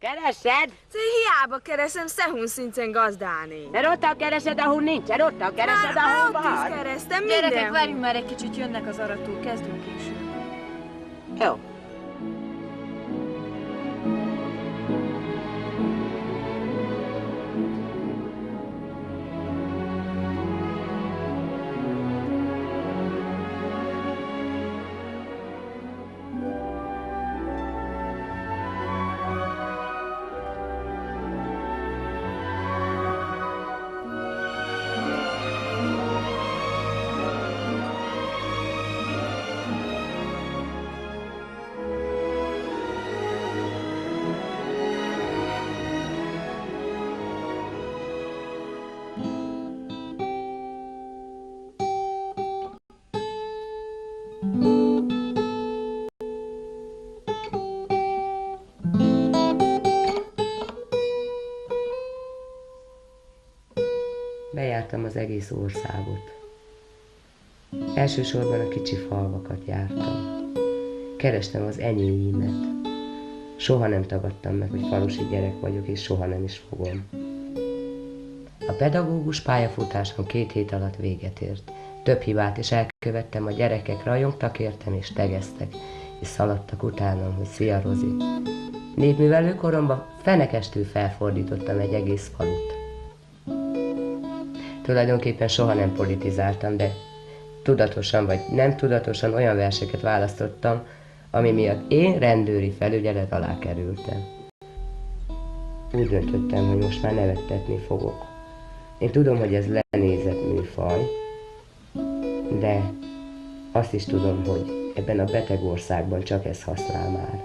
Keresed? Te hiába keresem, szehún szincsen gazdálni. Mert ott keresed, ahol nincsen, ott keresed, ahol Már ott is van. kerestem, Gyerekek, mindenhol. várjunk már egy kicsit, jönnek az aratók, kezdünk később. Jó. Bejártam az egész országot. Elsősorban a kicsi falvakat jártam. Kerestem az enyéimet. Soha nem tagadtam meg, hogy falusi gyerek vagyok, és soha nem is fogom. A pedagógus pályafutásom 2 hét alatt véget ért. Több hibát is elkövettem, a gyerekek rajongtak értem és tegeztek, és szaladtak utánam, hogy szia Rozi. Népművelő koromban fenekestül felfordítottam egy egész falut. Tulajdonképpen soha nem politizáltam, de tudatosan vagy nem tudatosan olyan verseket választottam, ami miatt én rendőri felügyelet alá kerültem. Úgy döntöttem, hogy most már nevettetni fogok. Én tudom, hogy ez lenézett műfaj, de azt is tudom, hogy ebben a beteg országban csak ez használ már.